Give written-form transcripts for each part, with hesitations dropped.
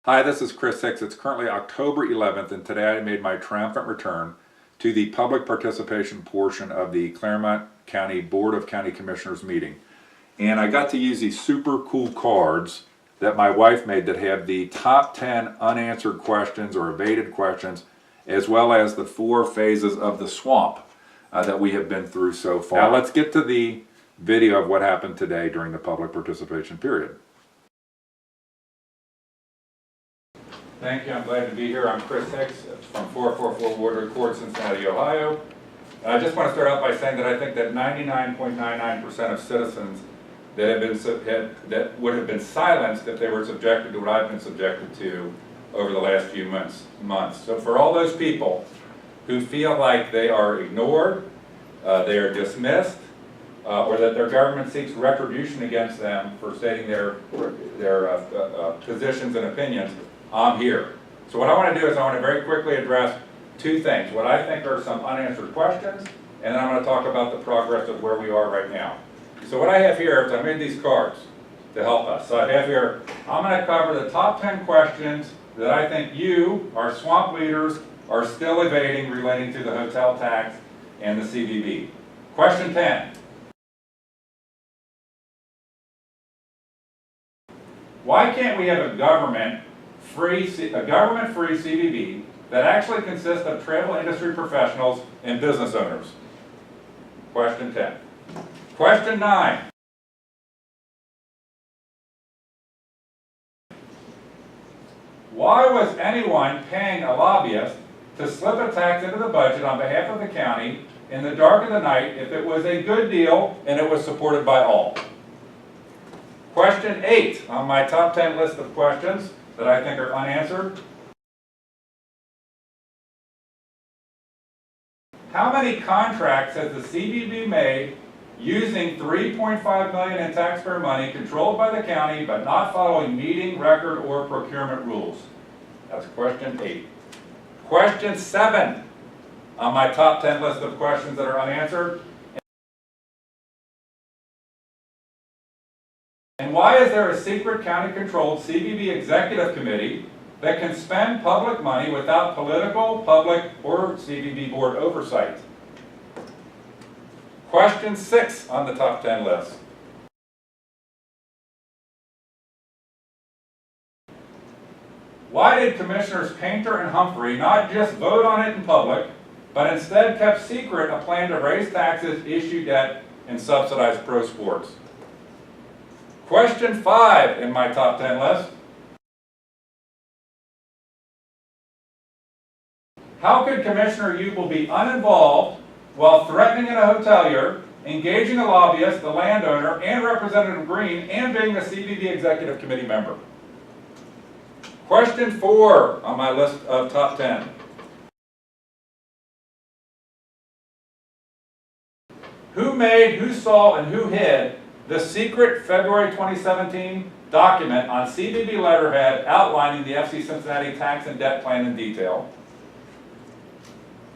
Hi, this is Chris Hicks. It's currently October 11th, and today I made my triumphant return to the public participation portion of the Clermont County Board of County Commissioners meeting. And I got to use these super cool cards that my wife made that have the top 10 unanswered questions or evaded questions, as well as the 4 phases of the swamp that we have been through so far. Now let's get to the video of what happened today during the public participation period. Thank you. I'm glad to be here. I'm Chris Hicks from 444 Woodward Court, Cincinnati, Ohio. And I just want to start out by saying that I think that 99.99% of citizens that would have been silenced if they were subjected to what I've been subjected to over the last few months. So for all those people who feel like they are ignored, they are dismissed, or that their government seeks retribution against them for stating their positions and opinions, I'm here. So what I want to do is I want to very quickly address 2 things. What I think are some unanswered questions, and then I'm going to talk about the progress of where we are right now. So what I have here is I made these cards to help us. So I have here, I'm going to cover the top 10 questions that I think you, our swamp leaders, are still evading relating to the hotel tax and the CVB. Question 10. Why can't we have a government-free CVB that actually consists of travel industry professionals and business owners? Question 10. Question 9. Why was anyone paying a lobbyist to slip a tax into the budget on behalf of the county in the dark of the night if it was a good deal and it was supported by all? Question 8 on my top 10 list of questions that I think are unanswered. How many contracts has the CVB made using $3.5 million in taxpayer money controlled by the county but not following meeting, record, or procurement rules? That's question 8. Question 7 on my top 10 list of questions that are unanswered. And why is there a secret county-controlled CVB Executive Committee that can spend public money without political, public, or CVB board oversight? Question 6 on the top 10 list. Why did Commissioners Painter and Humphrey not just vote on it in public, but instead kept secret a plan to raise taxes, issue debt, and subsidize pro sports? Question 5 in my top 10 list. How could Commissioner Ubel be uninvolved while threatening a hotelier, engaging a lobbyist, the landowner, and Representative Green, and being the CVB Executive Committee member? Question 4 on my list of top 10. Who made, who saw, and who hid the secret February 2017 document on CVB letterhead outlining the FC Cincinnati tax and debt plan in detail?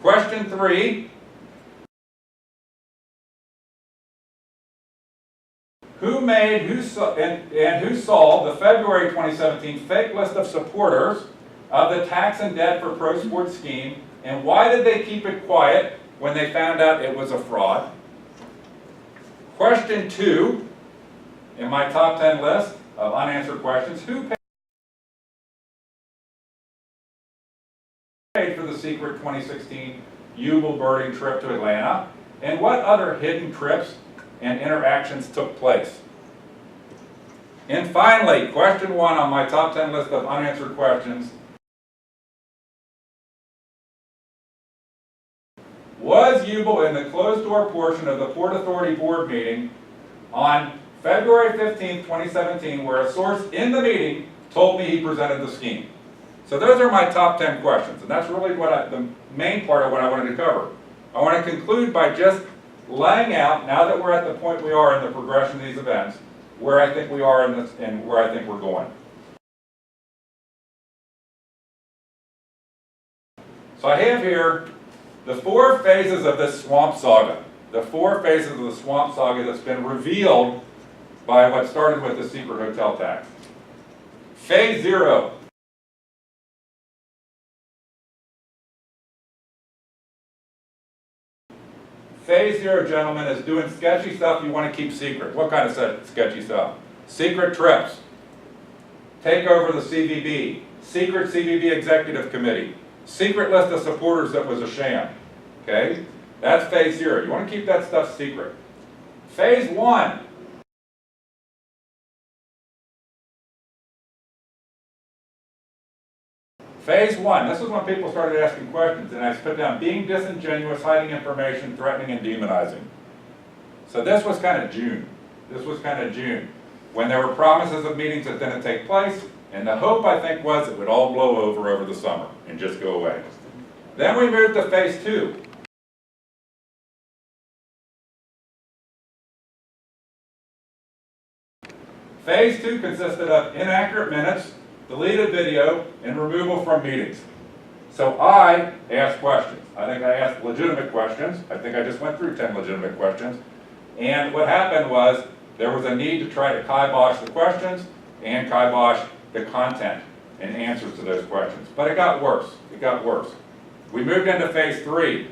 Question 3. Who made, who saw, and who saw the February 2017 fake list of supporters of the tax and debt for pro sports scheme, and why did they keep it quiet when they found out it was a fraud? Question 2 in my top 10 list of unanswered questions. Who paid for the secret 2016 Ubel birding trip to Atlanta? And what other hidden trips and interactions took place? And finally, question 1 on my top 10 list of unanswered questions. Was Ubel in the closed-door portion of the Port Authority Board meeting on February 15, 2017, where a source in the meeting told me he presented the scheme? So those are my top 10 questions, and that's really what the main part of what I wanted to cover. I want to conclude by just laying out, now that we're at the point we are in the progression of these events, where I think we are in this and where I think we're going. So I have here the 4 phases of this swamp saga. The 4 phases of the swamp saga that's been revealed by what started with the secret hotel tax. Phase 0. Phase 0, gentlemen, is doing sketchy stuff you want to keep secret. What kind of sketchy stuff? Secret trips. Take over the CVB. Secret CVB Executive Committee. Secret list of supporters that was a sham. Okay? That's phase 0. You want to keep that stuff secret. Phase 1. Phase 1, this is when people started asking questions, and I put down being disingenuous, hiding information, threatening, and demonizing. So this was kind of June. This was kind of June, when there were promises of meetings that didn't take place, and the hope, I think, was it would all blow over the summer and just go away. Then we moved to phase 2. Phase 2 consisted of inaccurate minutes, deleted video, and removal from meetings. So I asked questions. I think I asked legitimate questions. I think I just went through 10 legitimate questions. And what happened was there was a need to try to kibosh the questions and kibosh the content and answers to those questions. But it got worse. It got worse. We moved into phase 3.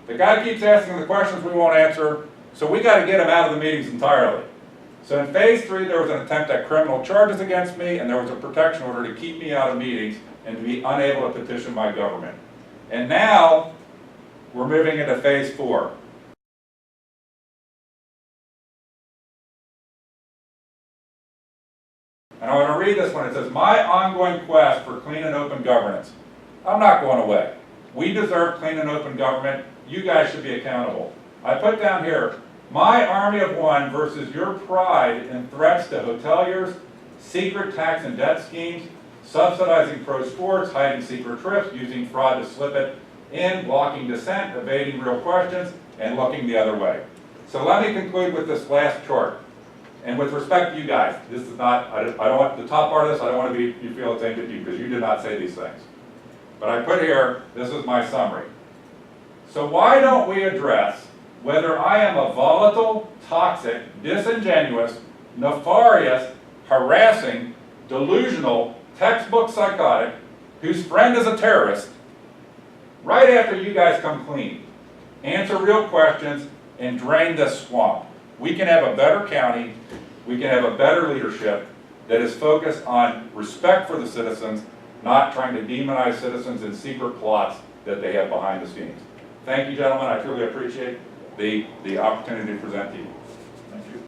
The guy keeps asking the questions we won't answer, so we got to get him out of the meetings entirely. So in phase 3, there was an attempt at criminal charges against me, and there was a protection order to keep me out of meetings and to be unable to petition my government. And now, we're moving into phase 4. And I want to read this one. It says, my ongoing quest for clean and open governance. I'm not going away. We deserve clean and open government. You guys should be accountable. I put down here, my army of one versus your pride in threats to hoteliers, secret tax and debt schemes, subsidizing pro sports, hiding secret trips, using fraud to slip it in, blocking dissent, evading real questions, and looking the other way. So let me conclude with this last chart. And with respect to you guys, this is not, I don't want, the top part of this, I don't want to be, you feel it's aimed at you, because you did not say these things. But I put here, this is my summary. So why don't we address whether I am a volatile, toxic, disingenuous, nefarious, harassing, delusional, textbook psychotic, whose friend is a terrorist, right after you guys come clean. Answer real questions and drain this swamp. We can have a better county, we can have a better leadership that is focused on respect for the citizens, not trying to demonize citizens in secret plots that they have behind the scenes. Thank you, gentlemen. I truly appreciate the opportunity to present to you. Thank you.